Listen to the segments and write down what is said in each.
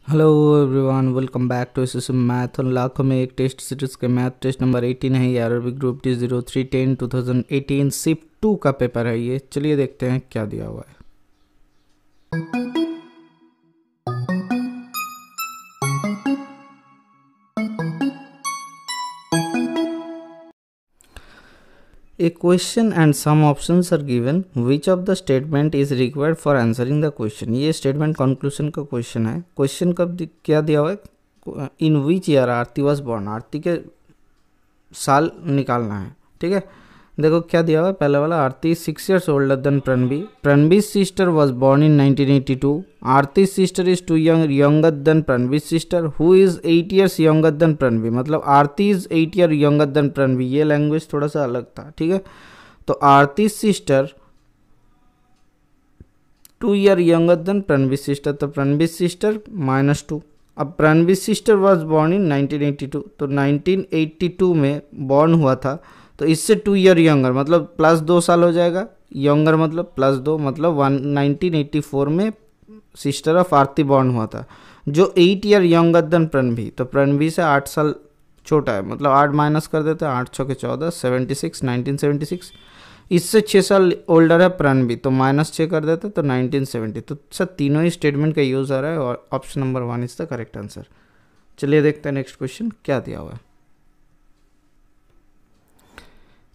Hello everyone, welcome back to SSM math. और लाखों में एक टेस्ट सीरीज के मैथ टेस्ट नंबर 18 है। ये अरबिक ग्रुप T0310 2018 शिफ्ट 2 का पेपर है। ये चलिए देखते हैं क्या दिया हुआ है। A question and some options are given. Which of the statement is required for answering the question? ये स्टेटमेंट कंक्लूजन का क्वेश्चन है। क्वेश्चन कब क्या दिया हुआ है? In which year Aarti was born, Aarti के साल निकालना है। ठीक है, देखो क्या दिया हुआ है। पहले वाला, Aarti 6 years older than Pranavi. Pranavi sister was born in 1982। Aarti sister is 2 years younger than Pranavi sister who is 8 years younger than Pranavi. मतलब Aarti is 8 years younger than Pranavi. ये लैंग्वेज थोड़ा सा अलग था। ठीक है, तो Aarti sister 2 years younger than Pranavi sister, तो प्रणवी सिस्टर -2। अब Pranavi sister was born in 1982, तो 1982 में बॉर्न हुआ था, तो इससे 2 years यंगर मतलब +2 साल हो जाएगा। यंगर मतलब +2 मतलब 1984 में सिस्टर ऑफ आरती बॉर्न हुआ था, जो 8 years यंगर देन प्रणवी। तो प्रणवी से 8 साल छोटा है, मतलब 8 माइनस कर देते हैं, 8 × 6 = 14, 76 1976। इससे 6 साल ओल्डर है प्रणवी, तो -6 कर देते तो 1970। तो सर तीनों ही स्टेटमेंट का यूज़ आ रहा है और option number 1 is the correct answer. चलिए देखते हैं नेक्स्ट क्वेश्चन क्या दिया हुआ है।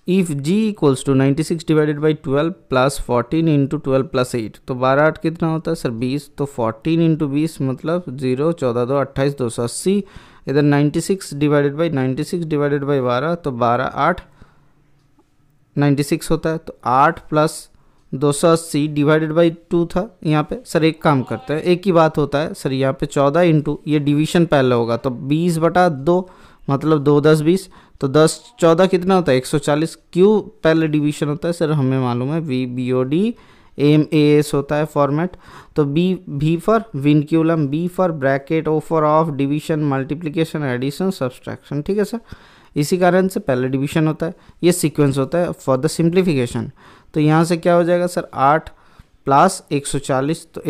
If g equals to 96 divided by 12 + 14 × 12 + 8, तो 12 8 कितना होता है सर 20। तो 14 × 20 मतलब 0, 14 2 28 280। इधर 96 डिवाइडेड बाई 12, तो 12 8 96 होता है। तो 8 + 280 डिवाइडेड बाई 2 था यहाँ पे। सर एक काम करते हैं, एक ही बात होता है सर, यहाँ पे 14 × ये डिवीजन पहले होगा, तो 20/2 मतलब 2 10 20, तो 10 14 कितना होता है 140। क्यों पहले डिवीजन होता है सर, हमें मालूम है VBOD AMAS होता है फॉर्मेट। तो V for vinculum, B for bracket, O for of, division, multiplication, addition, subtraction. ठीक है सर, इसी कारण से पहले डिवीजन होता है, ये सीक्वेंस होता है फॉर द सिंप्लीफिकेशन। तो यहाँ से क्या हो जाएगा सर 8 + 140, तो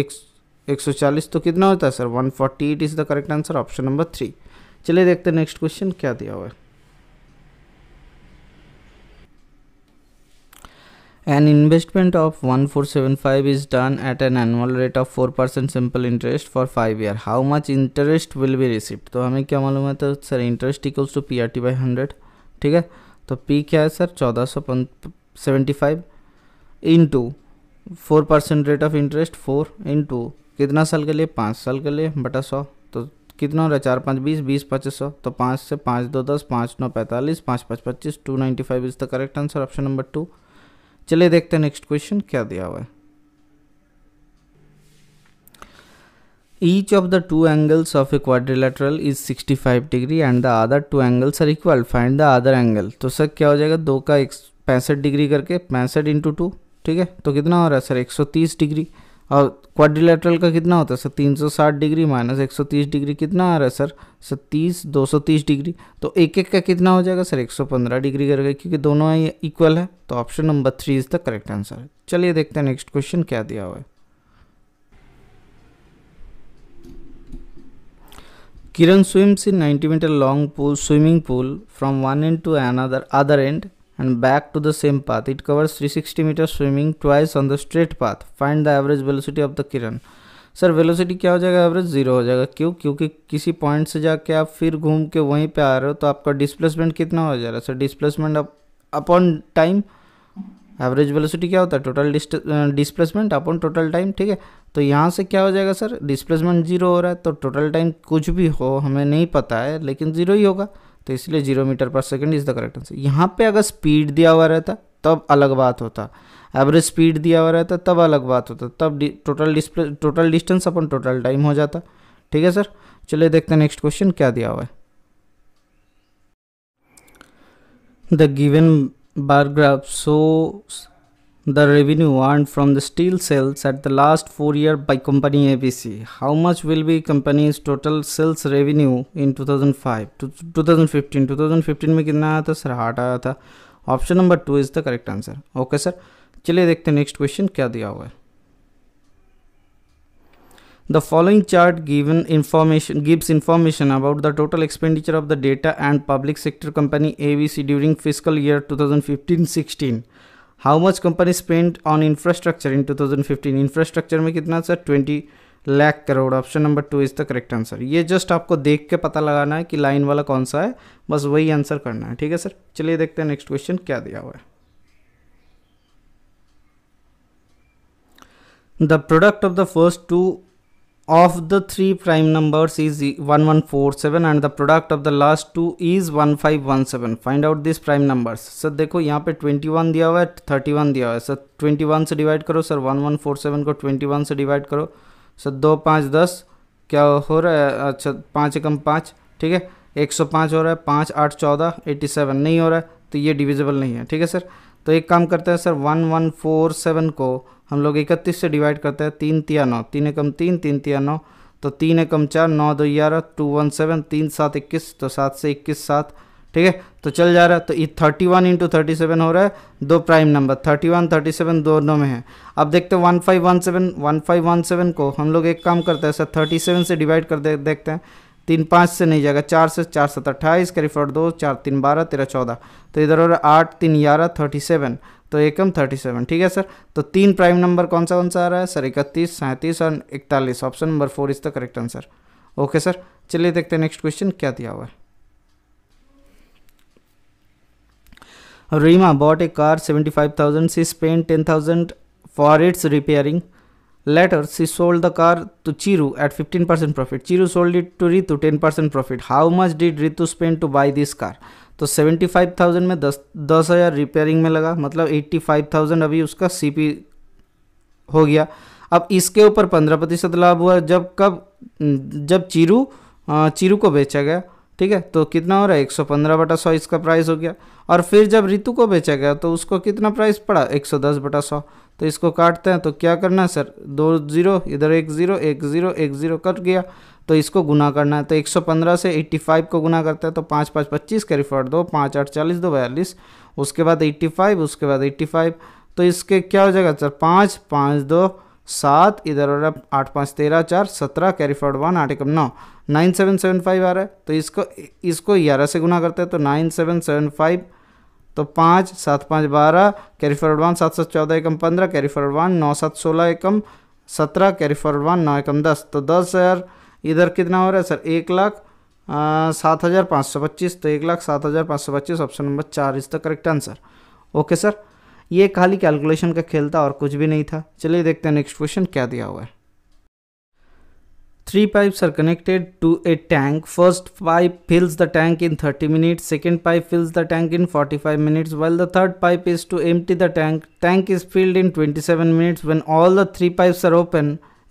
140 तो कितना होता है sir 148 is the correct answer, option number 3। चलिए देखते हैं नेक्स्ट क्वेश्चन क्या दिया हुआ है। An investment of 1475 is done at an annual rate of 4% simple interest for 5 years. How much interest will be received? तो हमें क्या मालूम है, तो sir interest equals to PRT/100। ठीक है, तो P क्या है sir 1475 into 4% rate of interest 4 into कितना साल के लिए 5 साल के लिए बटा 100, तो कितना हो रहा है 4 5 20 20 5 100। तो 5 से 5 2 10, 5 9 45, 5 5 25, 295 is the correct answer, option number 2। चलिए देखते हैं नेक्स्ट क्वेश्चन क्या दिया हुआ है। Each of the two angles of a quadrilateral is 65 degree and the other two angles are equal. Find the other angle. तो सर क्या हो जाएगा, 2 का 65 डिग्री करके 65 × 2। ठीक है, तो कितना हो रहा है सर 130 डिग्री। और क्वाड्रिलेटरल का कितना होता है सर 360 डिग्री माइनस 130 डिग्री, कितना आ रहा है सर 30 230 डिग्री। तो एक एक का कितना हो जाएगा सर 115 डिग्री करके, क्योंकि दोनों इक्वल है। तो option number 3 is the correct answer. चलिए देखते हैं नेक्स्ट क्वेश्चन क्या दिया हुआ है। Kiran swims in 90-meter long swimming pool from one end to other end and back to the same path. It covers 360 meters swimming twice on the straight path. Find the average velocity of the Kiran. Sir velocity क्या हो जाएगा, average 0 हो जाएगा। क्यों? क्योंकि किसी point से जाके आप फिर घूम के वहीं पे आ रहे हो, तो आपका डिस्प्लेसमेंट कितना हो जा रहा है sir, displacement upon time. Average velocity क्या होता है, total displacement upon total time. ठीक है, तो यहाँ से क्या हो जाएगा सर, डिस्प्लेसमेंट 0 हो रहा है, तो टोटल टाइम कुछ भी हो हमें नहीं पता है, लेकिन 0 ही होगा, तो इसलिए 0 metre per second is the correct answer. यहाँ पे अगर स्पीड दिया हुआ रहता तब अलग बात होता, एवरेज स्पीड दिया हुआ रहता तब अलग बात होता, तब टोटल डिस्टेंस अपन टोटल टाइम हो जाता। ठीक है सर, चलिए देखते हैं नेक्स्ट क्वेश्चन क्या दिया हुआ है। The given bar graph shows the revenue earned from the steel sales at the last 4 years by company ABC. How much will be company's total sales revenue in 2005 to 2015? 2015 में कितना आया था sir 8 आया था, option number 2 is the correct answer. Okay sir, चलिए देखते हैं next question क्या दिया हुआ है। The following chart gives information about the total expenditure of the data and public sector company ABC during fiscal year 2015-16. How much company spent on infrastructure in 2015? Infrastructure में कितना sir 20 lakh crore. Option number 2 is the correct answer. ये just आपको देख के पता लगाना है कि लाइन वाला कौन सा है, बस वही आंसर करना है. ठीक है सर, चलिए देखते हैं नेक्स्ट क्वेश्चन क्या दिया हुआ है. The product of the first two of the three prime numbers is 1147 and the product of the last two is 1517. find out these prime numbers. Sir देखो यहाँ पे 21 दिया हुआ है, 31 दिया हुआ है. सर 21 से डिवाइड करो सर, 1147 को 21 से डिवाइड करो सर. 2 5 10 क्या हो रहा है, अच्छा 5 एकम 5, ठीक है 105 हो रहा है. 5 8 14 87 नहीं हो रहा है, तो ये डिविजिबल नहीं है. ठीक है सर, तो एक काम करते हैं सर, 1147 को हम लोग 31 से डिवाइड करते हैं. 3 तिया 9, 3 एकम 3, 3 तिया 9, तो 3 एकम 4, 9 2 11, 217, 3 7 21, तो 7 से 21 7. ठीक है, तो चल जा रहा है. तो ये 31 इंटू 37 हो रहा है. दो प्राइम नंबर 31 37 दोनों में है. अब देखते हैं 1517 को हम लोग एक काम करते हैं सर, 37 से डिवाइड कर देखते हैं. 3 5 से नहीं जाएगा, 4 से, 4 7 28, कैरी फॉरवर्ड 2, 4 3 12, 13 14, तो इधर हो रहा है 8 3 11 37, तो एकम 37. ठीक है सर, तो 3 प्राइम नंबर कौन सा आ रहा है सर, 31 37 और 41. Option number 4 is the correct answer. Okay sir, चलिए देखते हैं नेक्स्ट क्वेश्चन क्या दिया हुआ है. Reema bought a car 75,000. She spent 10,000 for its repairing. Later, she sold the car to Chiru at 15% profit. Chiru sold it to Ritu 10% profit. How much did Ritu spend to buy this car? तो 75,000 में 10,000 repairing में लगा, मतलब 85,000 अभी उसका CP हो गया. अब इसके ऊपर 15% लाभ हुआ जब चीरू को बेचा गया. ठीक है, तो कितना हो रहा है 115/100 इसका प्राइस हो गया. और फिर जब रितु को बेचा गया तो उसको कितना प्राइस पड़ा 110/100. तो इसको काटते हैं, तो क्या करना है सर, 2 0 इधर 1 0 1 0 1 0 कट गया, तो इसको गुना करना है. तो 115 से 85 को गुना करते हैं, तो 5 5 25, कैरी फॉरवर्ड 2, 5 8 40 2 42, उसके बाद 85, उसके बाद 85, तो इसके क्या हो जाएगा सर, 5 5 2 7, इधर हो रहा है 8 5 13 4 17, कैरी फॉरवर्ड 1 8 एकम 9, 9775 आ रहा है. तो इसको 11 से गुना करते हैं, तो 9775, तो 5 7 5 12, कैरी फॉरवर्ड 1 7 7 14 एकम 15, कैरी फॉरवर्ड 1 9 7 16 एकम 17, कैरी फॉरवर्ड 1 9 एकम 10, तो 10,000 इधर कितना हो रहा है सर, 1,07,525, तो 1,07,525. Option number 4 is the correct answer. Okay sir, ये खाली कैलकुलेशन का खेल था और कुछ भी नहीं था. चलिए देखते हैं नेक्स्ट क्वेश्चन क्या दिया हुआ है. 3 pipes are connected to a tank. First pipe fills the tank in 30 minutes. Second pipe fills the tank in 45 minutes. While the third pipe is to empty the tank. Tank is filled in 27 minutes. When all the 3 pipes are open,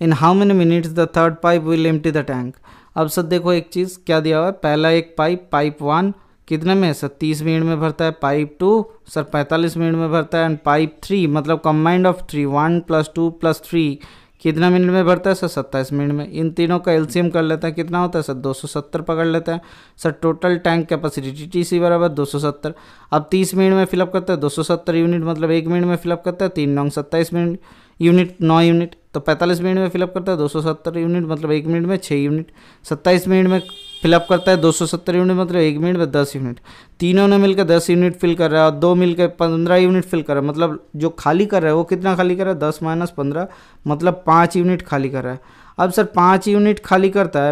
in how many minutes the third pipe will empty the tank? अब sir देखो एक चीज़ क्या दिया हुआ है. पहला एक pipe 1 कितने में सर 30 मिनट में भरता है. पाइप 2 सर 45 मिनट में भरता है. एंड पाइप 3 मतलब कंबाइंड ऑफ 3 1 + 2 + 3 कितना मिनट में भरता है सर 27 मिनट में. इन तीनों का एलसीएम कर लेते हैं, कितना होता है सर 270 पकड़ लेते हैं sir. Total tank capacity TTC बराबर 270. अब 30 मिनट में फिलअप करता है 270 यूनिट, मतलब 1 मिनट में फिलअप करता है 3 9 27 मिनट यूनिट 9 यूनिट. तो 45 मिनट में फिलअप करता है 270 यूनिट, मतलब 1 मिनट में 6 यूनिट. 27 मिनट में फिलअप करता है 270 यूनिट, मतलब 1 मिनट में 10 यूनिट. तीनों ने मिलकर 10 यूनिट फिल कर रहा है और 2 मिलकर 15 यूनिट फिल कर रहा है. मतलब जो खाली कर रहा है वो कितना खाली कर रहा है 10 - 15, मतलब 5 यूनिट खाली कर रहा है. अब सर 5 यूनिट खाली करता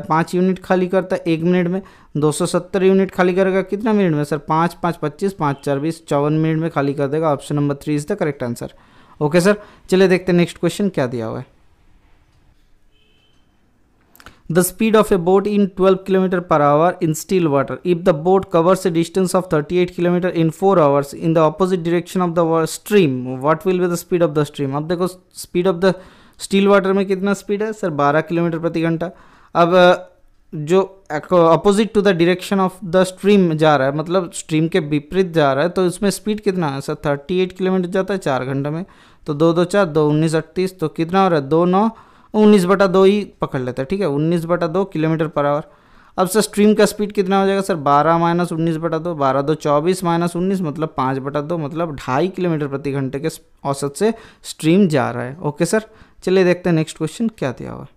है 1 मिनट में. 270 यूनिट खाली करेगा कितना मिनट में सर 5 5 25 5 4 20 54 मिनट में खाली कर देगा. Option number 3 is the correct answer. Okay sir, चलिए देखते हैं नेक्स्ट क्वेश्चन क्या दिया हुआ है. The speed of a boat in 12 km/h in still water. If the boat covers a distance of 38 km in 4 hours in the opposite direction of the stream, what will be the speed of the stream? अब देखो speed of the still water में कितना speed है sir 12 kilometre प्रति घंटा. अब जो opposite to the direction of the stream जा रहा है, मतलब स्ट्रीम के विपरीत जा रहा है, तो इसमें स्पीड कितना है सर 38 किलोमीटर जाता है 4 घंटे में. तो 2 2 4 2 19 38, तो कितना हो रहा है 2 9 19/2 ही पकड़ लेता है. ठीक है, 19/2 km/h. अब सर स्ट्रीम का स्पीड कितना हो जाएगा सर 12 - 19/2, 12 2 24 - 19, मतलब 5/2, मतलब 2.5 किलोमीटर प्रति घंटे के औसत से स्ट्रीम जा रहा है. ओके सर, चलिए देखते हैं नेक्स्ट क्वेश्चन क्या दिया हुआ है.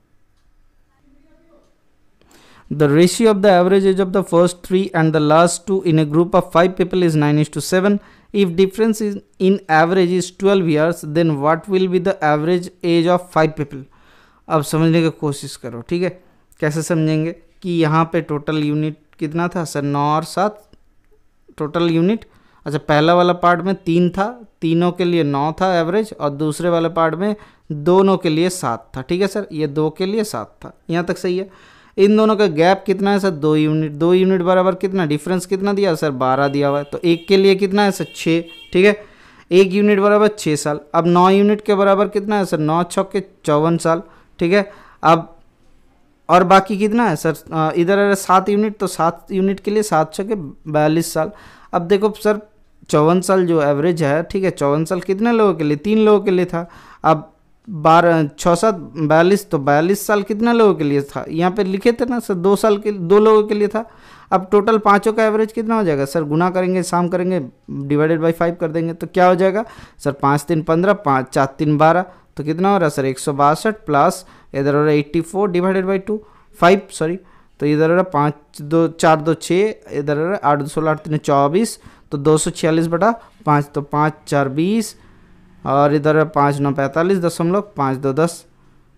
The ratio of the average age of the first 3 and the last 2 in a group of 5 people is 9:7. If difference in average is 12 years, then what will be the average age of 5 people? अब समझने की कोशिश करो, ठीक है। कैसे समझेंगे कि यहाँ पे टोटल यूनिट कितना था सर, 9 और 7 टोटल यूनिट। अच्छा, पहला वाला पार्ट में 3 था, तीनों के लिए 9 था एवरेज, और दूसरे वाले पार्ट में दोनों के लिए 7 था, ठीक है सर। ये 2 के लिए 7 था, यहाँ तक सही है। इन दोनों का गैप कितना है सर, 2 यूनिट। 2 यूनिट बराबर कितना, डिफरेंस कितना दिया सर, 12 दिया हुआ है। तो एक के लिए कितना है सर, 6, ठीक है। 1 यूनिट बराबर 6 साल। अब 9 यूनिट के बराबर कितना है सर, 9 छक्के 54 साल, ठीक है। अब और बाकी कितना है सर, इधर है 7 यूनिट, तो 7 यूनिट के लिए 7 छक्के 42 साल। अब देखो सर 54 साल जो एवरेज है, ठीक है, 54 साल कितने लोगों के लिए, 3 लोगों के लिए था। अब 12 6 7 42, तो 42 साल कितना लोगों के लिए था, यहाँ पे लिखे थे ना सर, 2 साल के 2 लोगों के लिए था। अब टोटल पाँचों का एवरेज कितना हो जाएगा सर, गुना करेंगे, शाम करेंगे, डिवाइडेड बाई 5 कर देंगे, तो क्या हो जाएगा सर, 5 3 15, 5 4 3 12, तो कितना हो रहा है सर 162 प्लस इधर हो रहा है 84 डिवाइडेड बाई 5 सॉरी, तो इधर हो रहा है 5 2 4 2 6, इधर हो रहा है 8 2 16 8 3 24, तो 246/5, तो 5 4 20, और इधर है 5 9 45.5 2 10,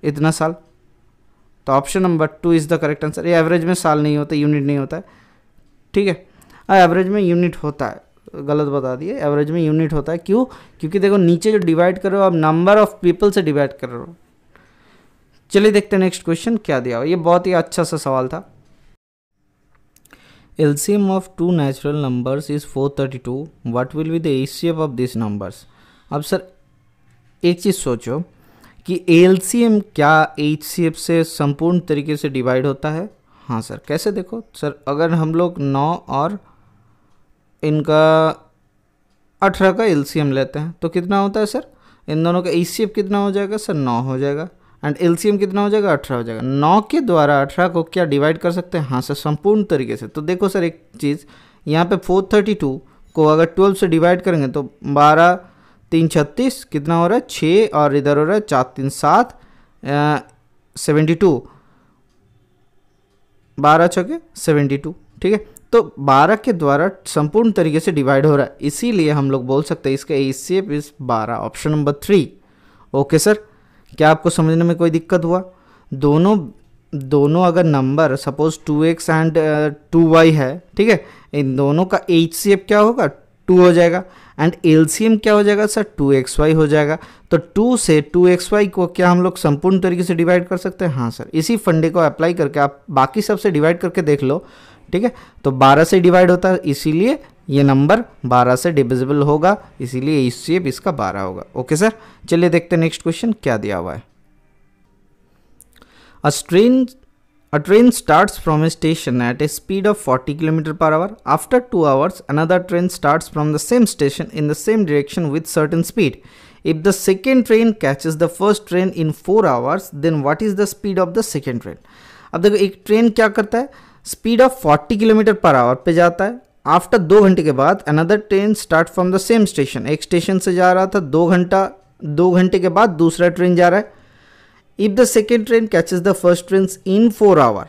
इतना साल। तो option number 2 is the correct answer. ये एवरेज में साल नहीं होता, यूनिट नहीं होता है, ठीक है। एवरेज में यूनिट होता है, गलत बता दिए, एवरेज में यूनिट होता है। क्यों, क्योंकि देखो नीचे जो डिवाइड कर रहे हो आप नंबर ऑफ पीपल से डिवाइड कर रहे हो। चलिए देखते हैं नेक्स्ट क्वेश्चन क्या दिया हुआ। ये बहुत ही अच्छा सा सवाल था। LCM of 2 natural numbers is 432. What will be the HCF of these numbers? अब सर एक चीज़ सोचो कि LCM क्या HCF से संपूर्ण तरीके से डिवाइड होता है। हाँ सर, कैसे देखो सर, अगर हम लोग 9 और इनका 18 का LCM लेते हैं तो कितना होता है सर, इन दोनों का HCF कितना हो जाएगा सर, 9 हो जाएगा, एंड LCM कितना हो जाएगा, 18 हो जाएगा। 9 के द्वारा 18 को क्या डिवाइड कर सकते हैं, हाँ सर, संपूर्ण तरीके से। तो देखो सर एक चीज़, यहाँ पे 432 को अगर 12 से डिवाइड करेंगे तो 12 3 36, कितना हो रहा है 6, और इधर हो रहा है 4 3 7 72, 12 छके 72, ठीक है। तो 12 के द्वारा संपूर्ण तरीके से डिवाइड हो रहा है, इसीलिए हम लोग बोल सकते हैं इसका HCF is 12, option number 3। Okay sir, क्या आपको समझने में कोई दिक्कत हुआ? दोनों अगर number suppose 2x and 2y है, ठीक है, इन दोनों का HCF क्या होगा, 2 हो जाएगा, एंड LCM क्या हो जाएगा सर, 2xy हो जाएगा। तो 2 से 2xy को क्या हम लोग संपूर्ण तरीके से डिवाइड कर सकते हैं? हाँ सर, इसी फंडे को अप्लाई करके आप बाकी सबसे डिवाइड करके देख लो, ठीक है। तो 12 से डिवाइड होता है, इसीलिए ये नंबर 12 से डिविजिबल होगा, इसीलिए HCF इसका 12 होगा। ओके सर, चलिए देखते हैं नेक्स्ट क्वेश्चन क्या दिया हुआ है। A train starts from a station at a speed of 40 km per hour. After 2 hours, another train starts from the same station in the same direction with certain speed. If the second train catches the first train in 4 hours, then what is the speed of the second train? अब देखो एक train क्या करता है, speed of 40 kilometre per hour पे जाता है। After 2 घंटे के बाद another train start from the same station, एक स्टेशन से जा रहा था 2 घंटे के बाद दूसरा ट्रेन जा रहा है। If the second train catches the first train in 4 hour,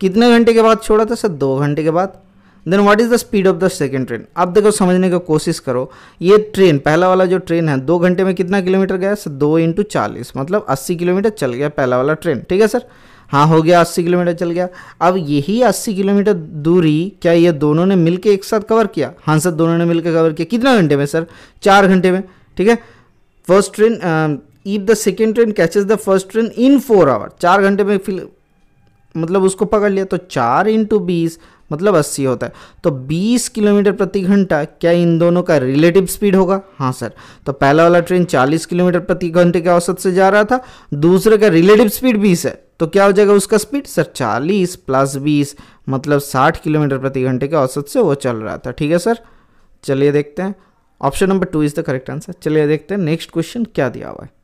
कितने घंटे के बाद छोड़ा था सर, 2 घंटे के बाद। Then what is the speed of the second train? अब देखो समझने की कोशिश करो, ये ट्रेन पहला वाला जो ट्रेन है 2 घंटे में कितना किलोमीटर गया सर, 2 × 40 मतलब 80 किलोमीटर चल गया पहला वाला ट्रेन, ठीक है सर। हाँ हो गया, 80 किलोमीटर चल गया। अब यही 80 किलोमीटर दूरी क्या ये दोनों ने मिलके एक साथ कवर किया? हाँ सर, दोनों ने मिलकर कवर किया। कितना घंटे में सर, 4 घंटे में, ठीक है। First train if the second train catches the first train in 4 hour, 4 घंटे में मतलब उसको पकड़ लिया, तो 4 × 20 मतलब 80 होता है। तो 20 किलोमीटर प्रति घंटा क्या इन दोनों का रिलेटिव स्पीड होगा? हाँ सर। तो पहला वाला ट्रेन 40 किलोमीटर प्रति घंटे के औसत से जा रहा था, दूसरे का रिलेटिव स्पीड 20 है, तो क्या हो जाएगा उसका स्पीड सर, 40 + 20 मतलब 60 किलोमीटर प्रति घंटे के औसत से वो चल रहा था, ठीक है सर। चलिए देखते हैं, option number 2 is the correct answer. चलिए देखते हैं नेक्स्ट क्वेश्चन क्या दिया हुआ है।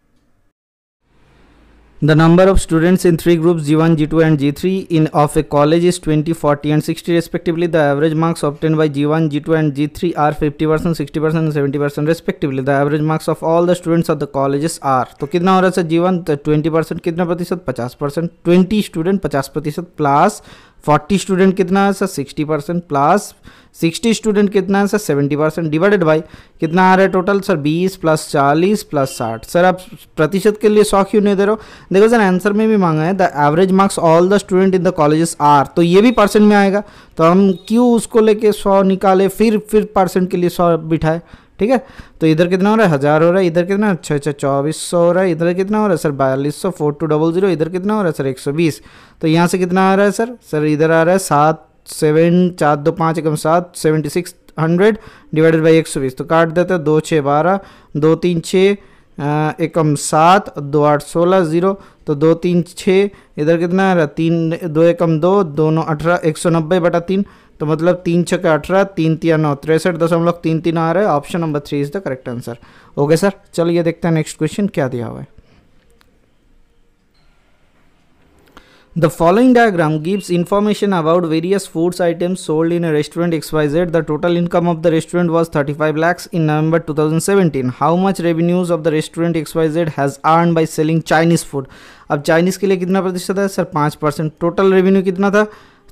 The number of students in 3 groups G1, G2 and G3 of a college is 20, 40 and 60 respectively. The average marks obtained by G1, G2 and G3 are 50%, 60% and 70% respectively. The average marks of all the students of the colleges are, तो कितना हो रहा है sir G1 20%, कितना प्रतिशत 50%, 20 student 50% plus 40 student कितना है sir 60% plus 60 student कितना है सर 70% डिवाइडेड बाई कितना आ रहा है total sir 20 plus 40 plus 60। Sir आप प्रतिशत के लिए 100 क्यों नहीं दे रहे हो? देखो सर आंसर में भी मांगा है the average marks all the student in the colleges are, तो ये भी परसेंट में आएगा, तो हम क्यों उसको लेके 100 निकाले फिर परसेंट के लिए 100 बिठाए, ठीक है। तो इधर कितना हो रहा है 1000 हो रहा है, इधर कितना अच्छा 2400 हो रहा है, इधर कितना हो रहा है सर 4200 4200, इधर कितना हो रहा है सर 120। तो यहाँ से कितना आ रहा है सर इधर आ रहा है 7 7 4 2 5 एकम 7 7600 डिवाइडेड बाई 120। तो काट देते हैं 2 6 12 2 3 6 एकम 7 2 8 16 0, तो 2 3 6 इधर कितना आ रहा है 3 2 एकम 2 2 9 18 190/3, तो मतलब 3 6 18 3 3 9 63.33 आ रहा है। Option number 3 is the correct answer. Okay sir, चलिए देखते हैं नेक्स्ट क्वेश्चन क्या दिया हुआ है। The following diagram gives information about various foods items sold in a restaurant XYZ. The total income of the restaurant was 35 lakhs in November 2017. How much revenues of the restaurant XYZ has earned by selling Chinese food? अब Chinese के लिए कितना प्रतिशत है sir 5%। Total revenue कितना था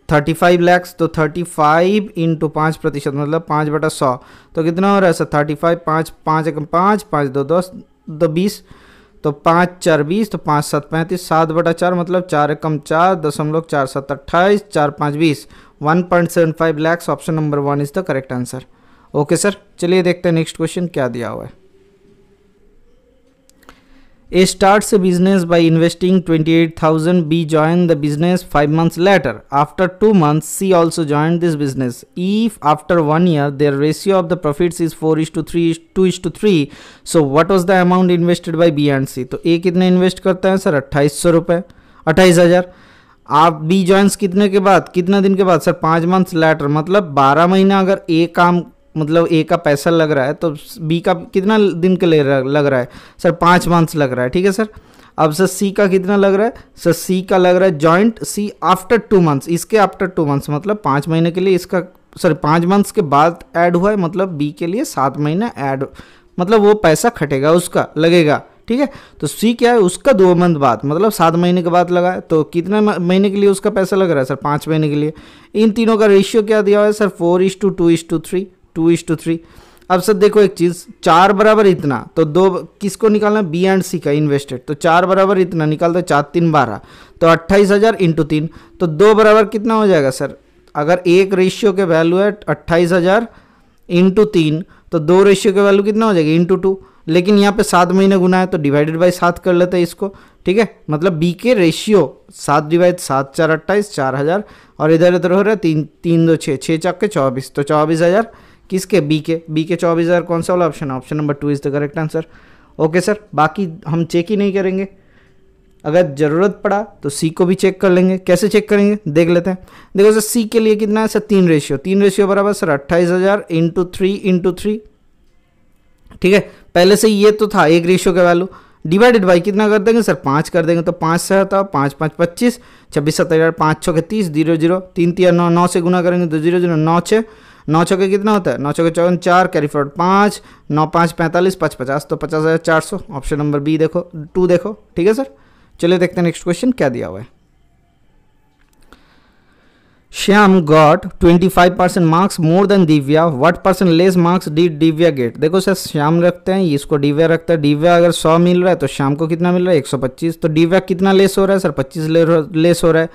35 लैक्स, तो 35 into 5% मतलब 5/100, तो कितना हो रहा है सर 35 5 5 एकम 5 5 2 10 2 20, तो 5 4 20, तो 5 7 35 7/4 मतलब 4 एकम 4 .4 7 28 4 5 20 1.75 lakhs. Option number 1 is the correct answer. Okay sir, चलिए देखते हैं नेक्स्ट क्वेश्चन क्या दिया हुआ है। A starts a business by investing 28,000. B joined the business 5 months later. After 2 months, C also joined this business. If after 1 year their ratio of the profits is 4:3 so what was the amount invested by B and C? तो A कितने invest करता है sir 2800 रुपये 28,000। आप B joins कितने के बाद कितना दिन के बाद सर 5 मंथ्स लेटर, मतलब 12 महीना अगर A काम मतलब ए का पैसा लग रहा है तो बी का कितना दिन के लिए लग रहा है सर 5 मंथ्स लग रहा है, ठीक है सर। अब सर सी का कितना लग रहा है सर सी का लग रहा है जॉइंट सी आफ्टर 2 मंथ्स, इसके आफ्टर 2 मंथ्स मतलब 5 महीने के लिए इसका सर 5 मंथ्स के बाद ऐड हुआ है, मतलब बी के लिए 7 महीना ऐड मतलब वो पैसा खटेगा उसका लगेगा, ठीक है। तो सी क्या है उसका 2 मंथ बाद मतलब 7 महीने के बाद लगा है, तो कितने महीने के लिए उसका पैसा लग रहा है सर 5 महीने के लिए। इन तीनों का रेशियो क्या दिया हुआ है सर 4:2:3 2:3। अब सर देखो एक चीज़ 4 बराबर इतना, तो 2 किसको निकालना बी एंड सी का इन्वेस्टेड, तो 4 बराबर इतना निकालते 4 3 12, तो 28,000 इंटू 3, तो 2 बराबर कितना हो जाएगा सर, अगर एक रेशियो के वैल्यू है 28,000 इंटू 3 तो 2 रेशियो के वैल्यू कितना हो जाएगा इंटू 2, लेकिन यहाँ पे 7 महीने गुना है तो डिवाइडेड बाई 7 कर लेते हैं इसको, ठीक है। मतलब बी के रेशियो 7 डिवाइड 7 4 28 4000 और इधर इधर हो रहा है 3 3 2 6 6 चौके 24, तो 24,000 किसके बी के 24,000 कौन सा वाला ऑप्शन है option number 2 is the correct answer. Okay sir, बाकी हम चेक ही नहीं करेंगे, अगर ज़रूरत पड़ा तो सी को भी चेक कर लेंगे। कैसे चेक करेंगे देख लेते हैं। देखो सर सी के लिए कितना है सर 3 रेशियो बराबर सर 28,000 इंटू 3, ठीक है। पहले से ये तो था एक रेशियो का वैल्यू, डिवाइडेड बाई कितना कर देंगे सर 5 कर देंगे, तो 5 से आता 5 5 25 26 27 5 6 30 0 0 3 3 9 9 से गुना करेंगे तो 0 0 9 6 9 छके कितना होता है 9 छके 54 4 कैरी फॉरवर्ड 5 9 5 45 5 50, तो 50,400 ऑप्शन नंबर बी देखो 2 देखो, ठीक है सर। चलिए देखते हैं नेक्स्ट क्वेश्चन क्या दिया हुआ है। Shyam got 25% marks more than Divya, what percent less marks did Divya get. देखो सर श्याम रखते हैं इसको दिव्या रखता है, दिव्या अगर 100 मिल रहा है तो श्याम को कितना मिल रहा है 125, तो दिव्या कितना लेस हो रहा है सर 25 लेस हो रहा है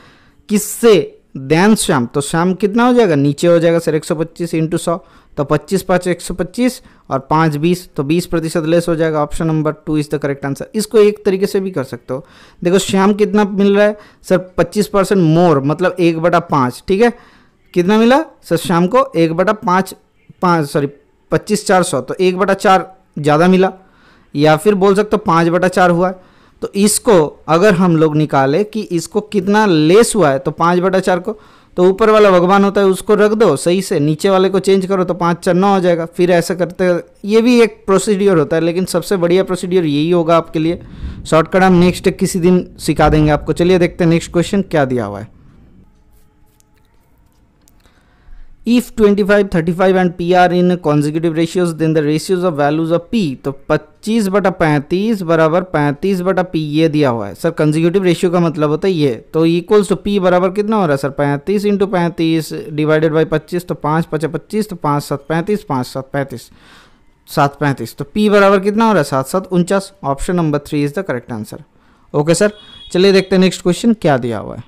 किससे देन श्याम, तो श्याम कितना हो जाएगा नीचे हो जाएगा सर 125 इंटू 100, तो 25 5 125 और 5 20, तो 20% लेस हो जाएगा। Option number 2 is the correct answer. इसको एक तरीके से भी कर सकते हो, देखो श्याम कितना मिल रहा है सर 25% मोर मतलब 1/5, ठीक है। कितना मिला सर श्याम को 1/5 25 400, तो 1/4 ज़्यादा मिला, या फिर बोल सकते हो 5/4 हुआ है। तो इसको अगर हम लोग निकाले कि इसको कितना लेस हुआ है तो 5/4 को, तो ऊपर वाला भगवान होता है उसको रख दो सही से, नीचे वाले को चेंज करो तो 5 4 9 हो जाएगा। फिर ऐसा करते ये भी एक प्रोसीड्योर होता है, लेकिन सबसे बढ़िया प्रोसीड्योर यही होगा आपके लिए। शॉर्टकट हम नेक्स्ट किसी दिन सिखा देंगे आपको। चलिए देखते हैं नेक्स्ट क्वेश्चन क्या दिया हुआ है। If 25, 35 and P are in consecutive ratios, then the ratios of values of P, तो 25/35 बराबर 35/P ये दिया हुआ है सर। कंजिक्यूटिव रेशियो का मतलब होता है ये, तो इक्वल्स टू P बराबर कितना हो रहा है सर 35 × 35 डिवाइडेड बाई 25, तो 5 × 5 = 25, तो 5 × 7 = 35, 5 × 7 = 35, 7 × 35, तो P बराबर कितना हो रहा है 7 × 7 = 49। Option number 3 is the correct answer. Okay sir, चलिए देखते हैं नेक्स्ट क्वेश्चन क्या दिया हुआ है।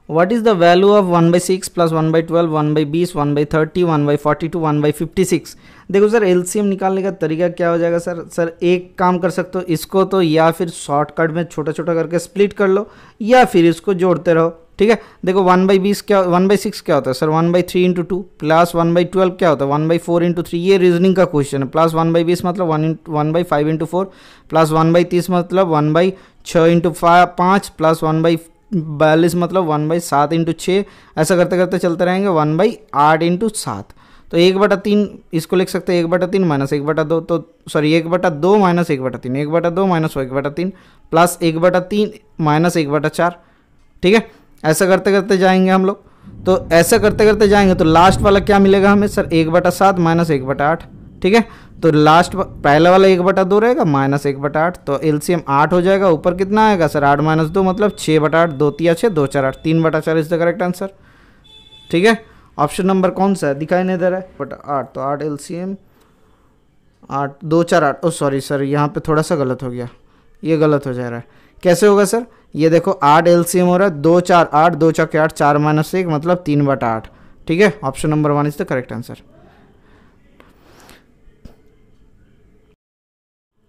What is the value of 1/6 plus 1/12, 1/20, 1/30, 1/42, 1/56? देखो सर एलसीएम निकालने का तरीका क्या हो जाएगा सर एक काम कर सकते हो, इसको तो या फिर शॉर्टकट में छोटा छोटा करके स्प्लिट कर लो या फिर इसको जोड़ते रहो। ठीक है, देखो 1/20 क्या 1/6 क्या होता है सर 1/3 × 2 प्लस 1/12 क्या होता है 1/4 × 3, ये रीजनिंग का क्वेश्चन है। प्लस 1/20 मतलब 1/5 × 4 प्लस 1/30 मतलब 1/6 × 5 प्लस 1/42 मतलब 1/7 × 6, ऐसा करते करते चलते रहेंगे 1/8 × 7। तो 1/3 इसको लिख सकते हैं 1/3 माइनस 1/2, तो sorry 1/2 minus 1/3, 1/2 minus 1/3 plus 1/3 minus 1/4। ठीक है, ऐसा करते करते जाएंगे हम लोग। तो ऐसा करते करते जाएंगे तो लास्ट वाला क्या मिलेगा हमें सर 1/7 माइनस 1/8। ठीक है, तो लास्ट पहला वाला 1/2 रहेगा माइनस 1/8, तो एलसीएम 8 हो जाएगा। ऊपर कितना आएगा सर 8 - 2 मतलब 6/8, 2 × 6 2 × 4 8, 3/4 इज द करेक्ट आंसर। ठीक है, ऑप्शन नंबर कौन सा है दिखाई नहीं दे रहा है बट 8, तो 8 एलसीएम 8 2 4 8। ओ सॉरी सर यहाँ पे थोड़ा सा गलत हो गया, ये गलत हो जा रहा है। कैसे होगा सर, ये देखो 8 एलसीएम हो रहा है 2 4 8, 2 × 8 4 - 1 मतलब 3/8। ठीक है, option number 1 is the correct answer.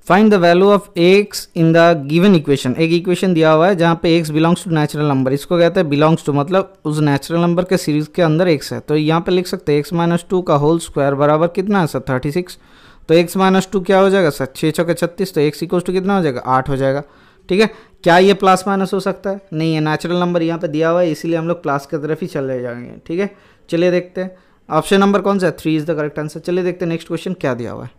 Find the value of x in the given equation. एक इक्वेशन दिया हुआ है जहाँ पे x belongs to natural number, इसको कहते हैं बिलोंग्स टू मतलब उस नेचुरल नंबर के सीरीज के अंदर x है। तो यहाँ पे लिख सकते हैं x - 2 का होल स्क्वायर बराबर कितना है सर 36। तो x - 2 क्या हो जाएगा सर 6 × 6 = 36, तो x इक्वल्स टू कितना हो जाएगा 8 हो जाएगा। ठीक है, क्या ये प्लस माइनस हो सकता है, नहीं है, नेचुरल नंबर यहाँ पे दिया हुआ है इसीलिए हम लोग प्लस की तरफ ही चले जाएंगे। ठीक है, चलिए देखते हैं ऑप्शन नंबर कौन सा है 3 इज द करेक्ट आंसर। चलिए देखते हैं नेक्स्ट क्वेश्चन क्या दिया हुआ है।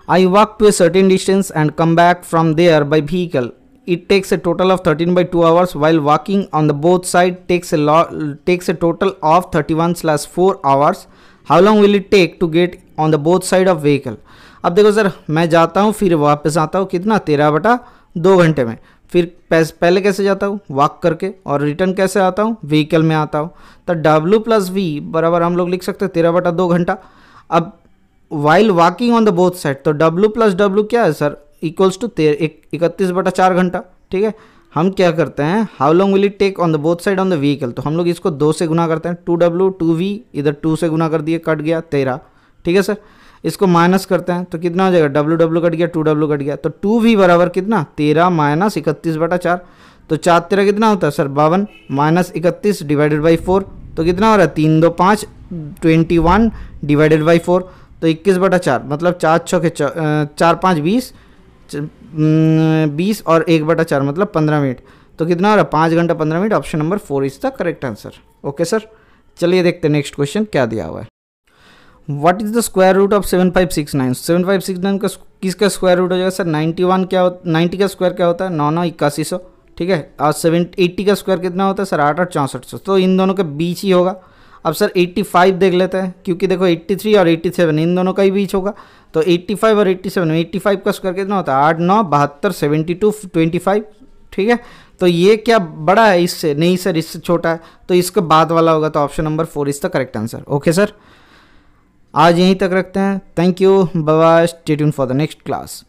I walk to a certain distance and come back from there by vehicle. It takes a total of 13/2 hours, while walking on the both side takes a total of 31/4 hours. How long will it take to get on the both side of vehicle? अब देखो sir मैं जाता हूँ फिर वापस आता हूँ कितना 13/2 घंटे में। फिर पहले कैसे जाता हूँ वॉक करके, और रिटर्न कैसे आता हूँ व्हीकल में आता हूँ। तो W + V बराबर हम लोग लिख सकते हैं 13/2 घंटा। अब while walking on the both side, तो W + W क्या है सर इक्वल्स टू 31/4 घंटा। ठीक है, हम क्या करते हैं how long will it take on the both side on the vehicle, तो हम लोग इसको 2 से गुना करते हैं 2W 2V, इधर 2 से गुना कर दिए कट गया 13। ठीक है सर, इसको माइनस करते हैं तो कितना हो जाएगा W कट गया 2W कट गया, तो 2V बराबर कितना 13 - 31/4, तो 4 13 कितना होता है सर 52 - 31 डिवाइडेड बाई 4, तो कितना हो रहा है 3 2 5 21 डिवाइडेड बाई 4, तो 21/4 मतलब 4 6 4 5 20 और 1/4 मतलब 15 मिनट, तो कितना हो रहा है 5 घंटा 15 minute. Option number 4 is the correct answer. Okay sir, चलिए देखते हैं नेक्स्ट क्वेश्चन क्या दिया हुआ है। What is the square root of 7569? 7569 का किसका स्क्वायर रूट हो जाएगा सर 91 क्या 90 का स्क्वायर क्या होता है 9 9 8100। ठीक है, और 80 का स्क्वायर कितना होता है सर 8 8 6400, तो इन दोनों के बीच ही होगा। अब सर 85 देख लेते हैं, क्योंकि देखो 83 और 87 इन दोनों का ही बीच होगा, तो 85 और 87 में 85 का स्क्वायर कितना होता है 8 9 72 72 25। ठीक है, तो ये क्या बड़ा है इससे, नहीं सर इससे छोटा है, तो इसके बाद वाला होगा, तो option number 4 is the correct answer. Okay sir, आज यहीं तक रखते हैं। Thank you, bye bye, stay tuned for the next class.